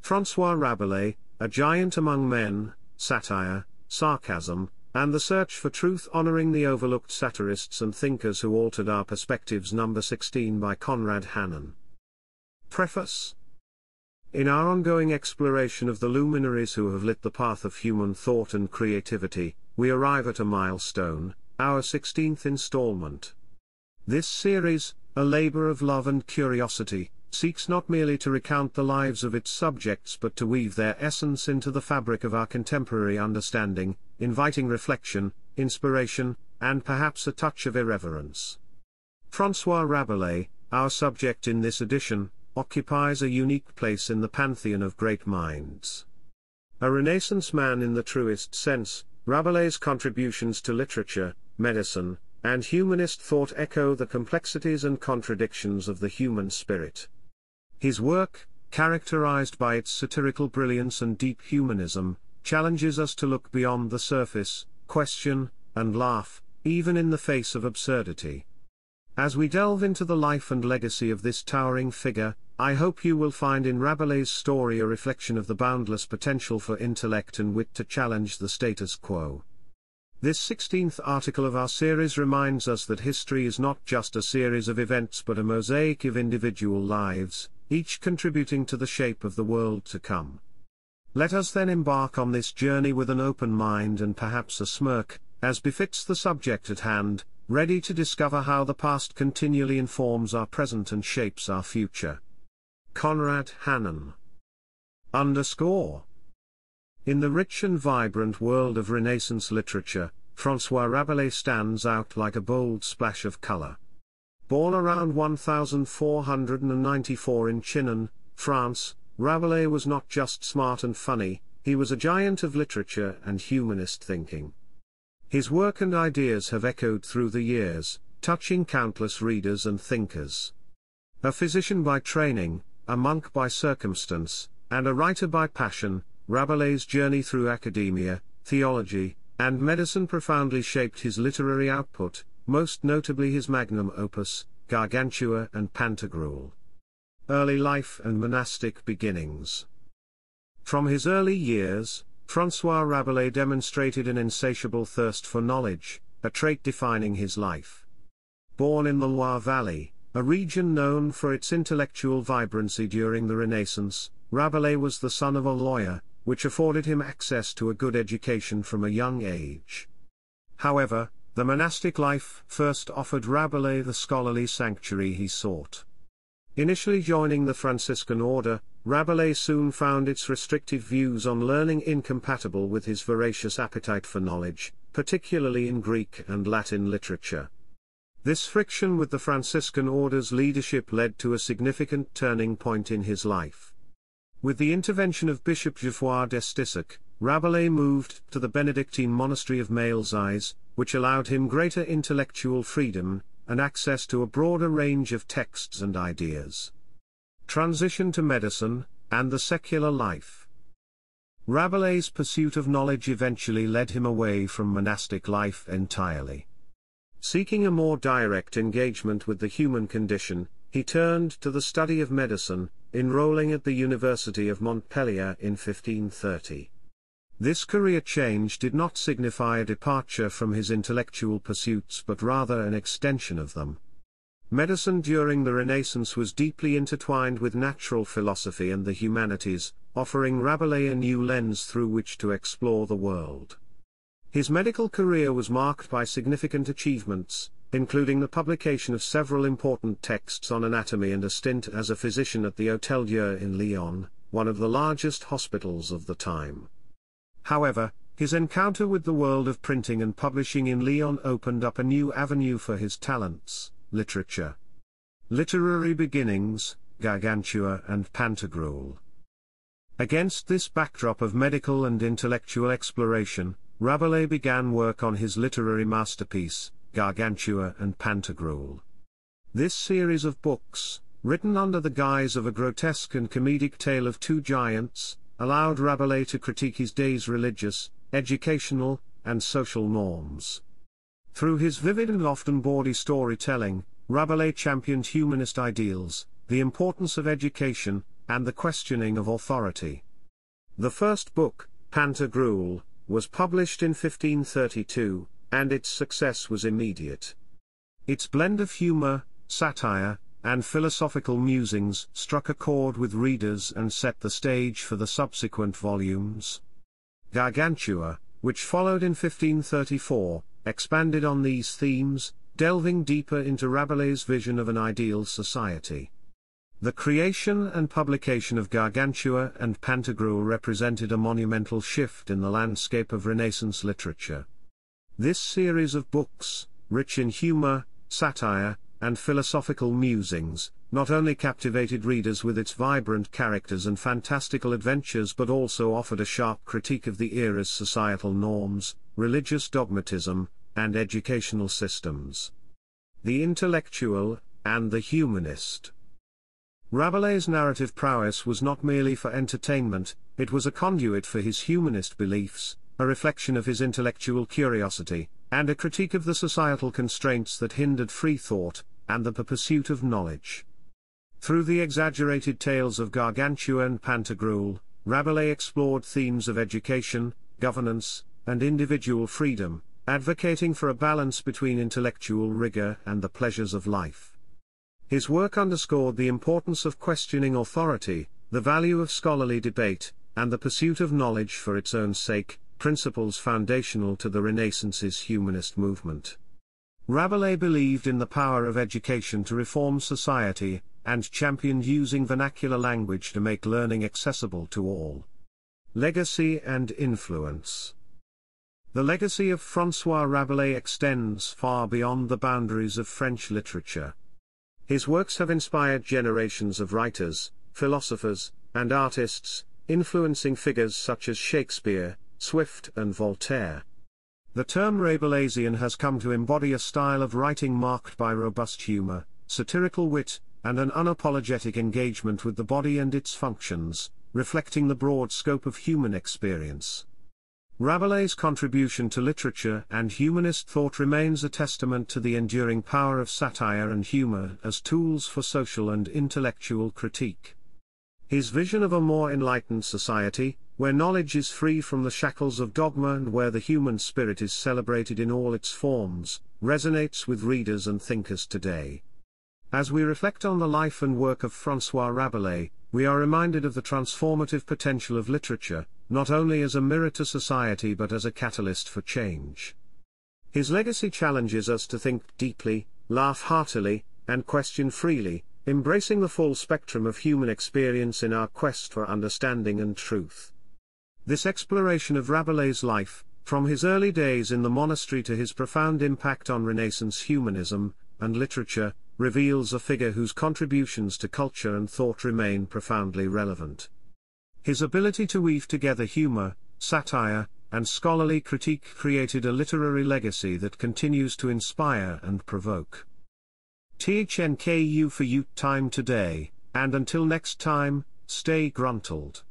François Rabelais, A Giant Among Men, Satire, Sarcasm, and the Search for Truth, Honoring the Overlooked Satirists and Thinkers Who Altered Our Perspectives, No. 16 by Conrad Hannon. Preface. In our ongoing exploration of the luminaries who have lit the path of human thought and creativity, we arrive at a milestone, our 16th installment. This series, a labor of love and curiosity, seeks not merely to recount the lives of its subjects but to weave their essence into the fabric of our contemporary understanding, inviting reflection, inspiration, and perhaps a touch of irreverence. François Rabelais, our subject in this edition, occupies a unique place in the pantheon of great minds. A Renaissance man in the truest sense, Rabelais' contributions to literature, medicine, and humanist thought echo the complexities and contradictions of the human spirit. His work, characterized by its satirical brilliance and deep humanism, challenges us to look beyond the surface, question, and laugh, even in the face of absurdity. As we delve into the life and legacy of this towering figure, I hope you will find in Rabelais' story a reflection of the boundless potential for intellect and wit to challenge the status quo. This 16th article of our series reminds us that history is not just a series of events but a mosaic of individual lives, each contributing to the shape of the world to come. Let us then embark on this journey with an open mind and perhaps a smirk, as befits the subject at hand, ready to discover how the past continually informs our present and shapes our future. Conrad Hannon. In the rich and vibrant world of Renaissance literature, François Rabelais stands out like a bold splash of color. Born around 1494 in Chinon, France, Rabelais was not just smart and funny, he was a giant of literature and humanist thinking. His work and ideas have echoed through the years, touching countless readers and thinkers. A physician by training, a monk by circumstance, and a writer by passion, Rabelais' journey through academia, theology, and medicine profoundly shaped his literary output, most notably his magnum opus, Gargantua and Pantagruel. Early life and monastic beginnings. From his early years, François Rabelais demonstrated an insatiable thirst for knowledge, a trait defining his life. Born in the Loire Valley, a region known for its intellectual vibrancy during the Renaissance, Rabelais was the son of a lawyer, which afforded him access to a good education from a young age. However, the monastic life first offered Rabelais the scholarly sanctuary he sought. Initially joining the Franciscan order, Rabelais soon found its restrictive views on learning incompatible with his voracious appetite for knowledge, particularly in Greek and Latin literature. This friction with the Franciscan order's leadership led to a significant turning point in his life. With the intervention of Bishop Geoffroy d'Estissac, Rabelais moved to the Benedictine monastery of Malesherbes, which allowed him greater intellectual freedom, and access to a broader range of texts and ideas. Transition to medicine, and the secular life. Rabelais' pursuit of knowledge eventually led him away from monastic life entirely. Seeking a more direct engagement with the human condition, he turned to the study of medicine, enrolling at the University of Montpellier in 1530. This career change did not signify a departure from his intellectual pursuits but rather an extension of them. Medicine during the Renaissance was deeply intertwined with natural philosophy and the humanities, offering Rabelais a new lens through which to explore the world. His medical career was marked by significant achievements, including the publication of several important texts on anatomy and a stint as a physician at the Hôtel Dieu in Lyon, one of the largest hospitals of the time. However, his encounter with the world of printing and publishing in Lyon opened up a new avenue for his talents: literature. Literary beginnings, Gargantua and Pantagruel. Against this backdrop of medical and intellectual exploration, Rabelais began work on his literary masterpiece, Gargantua and Pantagruel. This series of books, written under the guise of a grotesque and comedic tale of two giants, allowed Rabelais to critique his day's religious, educational, and social norms. Through his vivid and often bawdy storytelling, Rabelais championed humanist ideals, the importance of education, and the questioning of authority. The first book, Pantagruel, was published in 1532, and its success was immediate. Its blend of humor, satire, and philosophical musings struck a chord with readers and set the stage for the subsequent volumes. Gargantua, which followed in 1534, expanded on these themes, delving deeper into Rabelais' vision of an ideal society. The creation and publication of Gargantua and Pantagruel represented a monumental shift in the landscape of Renaissance literature. This series of books, rich in humor, satire, and philosophical musings, not only captivated readers with its vibrant characters and fantastical adventures but also offered a sharp critique of the era's societal norms, religious dogmatism, and educational systems. The intellectual, and the humanist. Rabelais' narrative prowess was not merely for entertainment, it was a conduit for his humanist beliefs, a reflection of his intellectual curiosity, and a critique of the societal constraints that hindered free thought, and the pursuit of knowledge. Through the exaggerated tales of Gargantua and Pantagruel, Rabelais explored themes of education, governance, and individual freedom, advocating for a balance between intellectual rigor and the pleasures of life. His work underscored the importance of questioning authority, the value of scholarly debate, and the pursuit of knowledge for its own sake, principles foundational to the Renaissance's humanist movement. Rabelais believed in the power of education to reform society, and championed using vernacular language to make learning accessible to all. Legacy and influence. The legacy of François Rabelais extends far beyond the boundaries of French literature. His works have inspired generations of writers, philosophers, and artists, influencing figures such as Shakespeare, Swift, and Voltaire. The term Rabelaisian has come to embody a style of writing marked by robust humor, satirical wit, and an unapologetic engagement with the body and its functions, reflecting the broad scope of human experience. Rabelais' contribution to literature and humanist thought remains a testament to the enduring power of satire and humor as tools for social and intellectual critique. His vision of a more enlightened society, where knowledge is free from the shackles of dogma and where the human spirit is celebrated in all its forms, resonates with readers and thinkers today. As we reflect on the life and work of François Rabelais, we are reminded of the transformative potential of literature, not only as a mirror to society but as a catalyst for change. His legacy challenges us to think deeply, laugh heartily, and question freely, embracing the full spectrum of human experience in our quest for understanding and truth. This exploration of Rabelais' life, from his early days in the monastery to his profound impact on Renaissance humanism and literature, reveals a figure whose contributions to culture and thought remain profoundly relevant. His ability to weave together humor, satire, and scholarly critique created a literary legacy that continues to inspire and provoke. THNKU for you time today, and until next time, stay gruntled.